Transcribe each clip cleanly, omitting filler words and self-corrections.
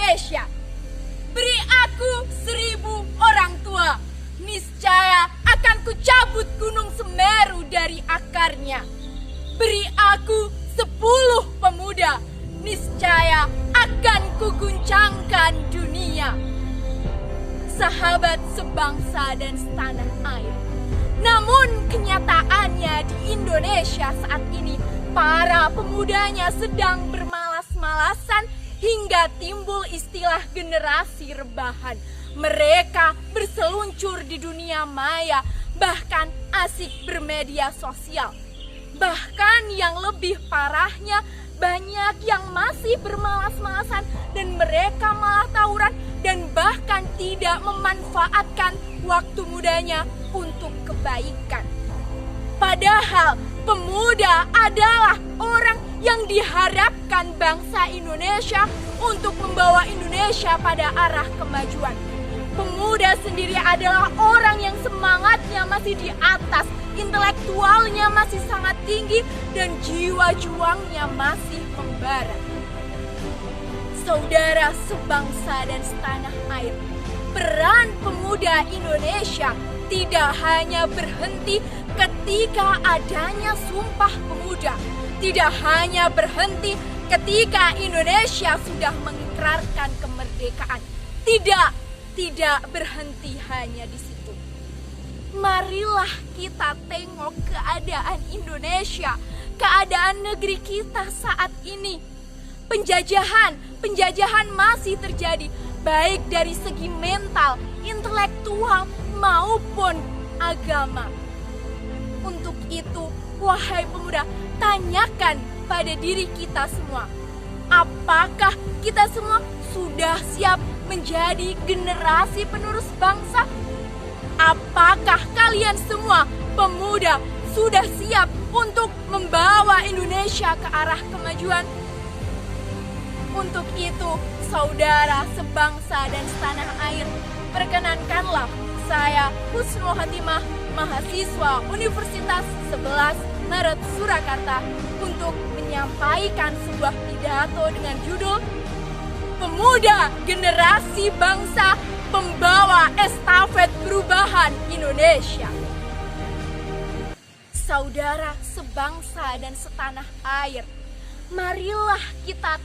Indonesia. Beri aku 1.000 orang tua, niscaya akan kucabut gunung Semeru dari akarnya. Beri aku 10 pemuda, niscaya akan kuguncangkan dunia. Sahabat sebangsa dan setanah air, namun kenyataannya di Indonesia saat ini, para pemudanya sedang bermalas-malasan hingga timbul istilah generasi rebahan. Mereka berseluncur di dunia maya, bahkan asik bermedia sosial. Bahkan yang lebih parahnya, banyak yang masih bermalas-malasan dan mereka malah tawuran dan bahkan tidak memanfaatkan waktu mudanya untuk kebaikan. Padahal pemuda adalah orang yang diharapkan bangsa Indonesia untuk membawa Indonesia pada arah kemajuan. Pemuda sendiri adalah orang yang semangatnya masih di atas, intelektualnya masih sangat tinggi, dan jiwa juangnya masih membara. Saudara sebangsa dan setanah air, peran pemuda Indonesia tidak hanya berhenti ketika adanya Sumpah Pemuda, tidak hanya berhenti ketika Indonesia sudah mengikrarkan kemerdekaan. Tidak berhenti hanya di situ. Marilah kita tengok keadaan Indonesia, keadaan negeri kita saat ini. Penjajahan masih terjadi, baik dari segi mental, intelektual, maupun agama. Untuk itu, wahai pemuda, tanyakan pada diri kita semua, apakah kita semua sudah siap menjadi generasi penerus bangsa? Apakah kalian semua pemuda sudah siap untuk membawa Indonesia ke arah kemajuan? Untuk itu, saudara sebangsa dan setanah air, perkenankanlah saya, Husnul Hatimah, mahasiswa Universitas 11 Maret Surakarta, untuk menyampaikan sebuah pidato dengan judul Pemuda Generasi Bangsa Pembawa Estafet Perubahan Indonesia. Saudara sebangsa dan setanah air, marilah kita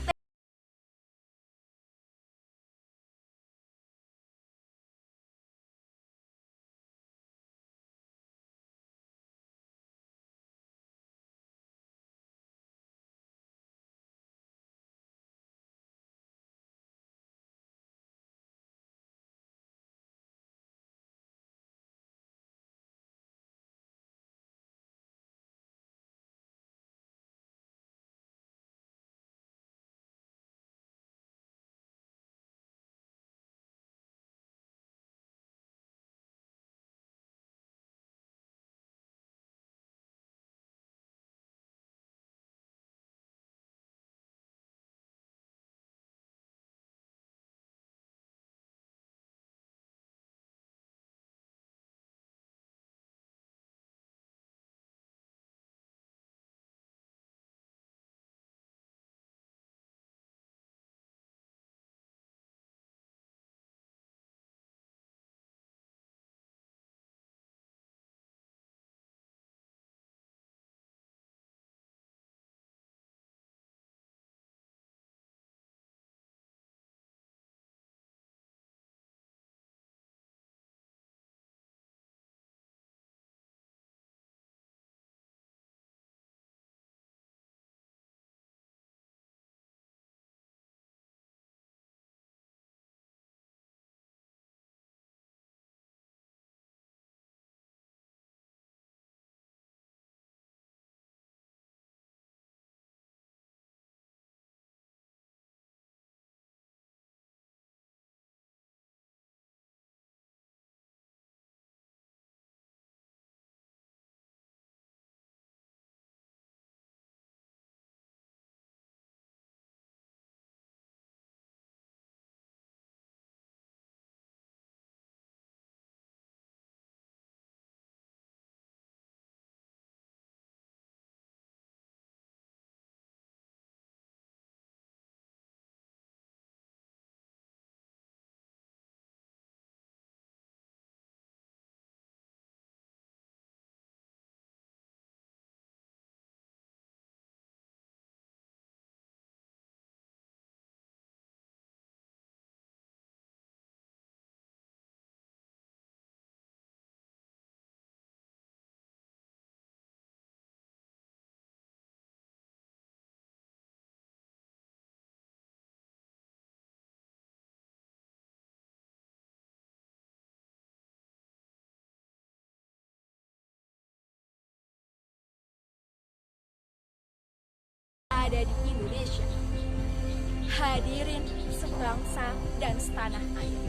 hadirin sebangsa dan setanah air.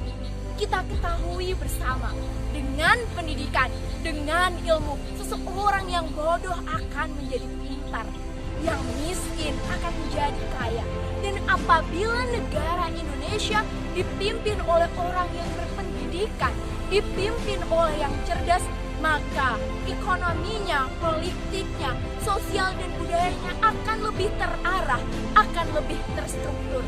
Kita ketahui bersama, dengan pendidikan, dengan ilmu, seseorang yang bodoh akan menjadi pintar, yang miskin akan menjadi kaya. Dan apabila negara Indonesia dipimpin oleh orang yang berpendidikan, dipimpin oleh yang cerdas, maka ekonominya, politiknya, sosial dan budayanya akan lebih terarah, akan lebih terstruktur.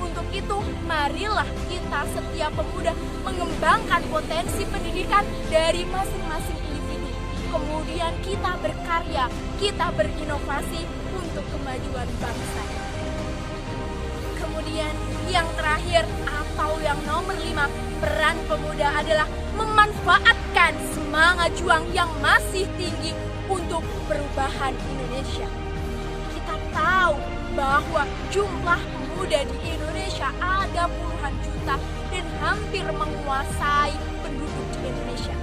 Untuk itu, marilah kita setiap pemuda mengembangkan potensi pendidikan dari masing-masing individu. Kemudian kita berkarya, kita berinovasi untuk kemajuan bangsa. Kemudian yang terakhir atau yang nomor 5, peran pemuda adalah memanfaatkan semangat juang yang masih tinggi untuk perubahan Indonesia. Kita tahu bahwa jumlah pemuda di Indonesia ada puluhan juta dan hampir menguasai penduduk di Indonesia.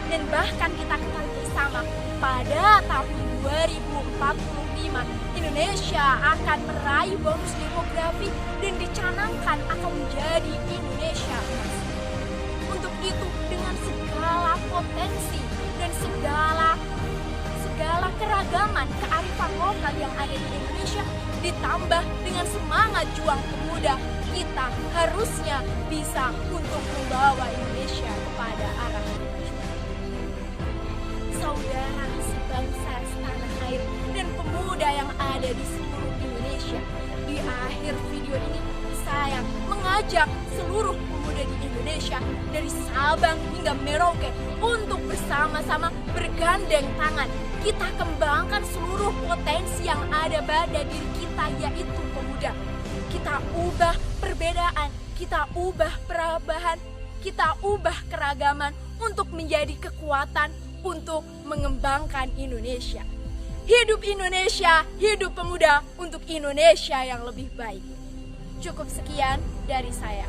Dan bahkan kita ketahui bersama, pada tahun 2045 Indonesia akan meraih bonus demografi dan dicanangkan akan menjadi Indonesia emas. Untuk itu, dengan segala potensi dan segala keragaman kearifan lokal yang ada di Indonesia, ditambah dengan semangat juang pemuda, kita harusnya bisa untuk membawa Indonesia kepada arah saudara sebangsa setanah air dan pemuda yang ada di seluruh Indonesia. Di akhir video ini, saya mengajak seluruh pemuda di Indonesia dari Sabang hingga Merauke untuk bersama-sama bergandeng tangan. Kita kembangkan seluruh potensi yang ada pada diri kita, yaitu pemuda. Kita ubah perbedaan, kita ubah perubahan, kita ubah keragaman untuk menjadi kekuatan untuk mengembangkan Indonesia. Hidup Indonesia, hidup pemuda untuk Indonesia yang lebih baik. Cukup sekian dari saya.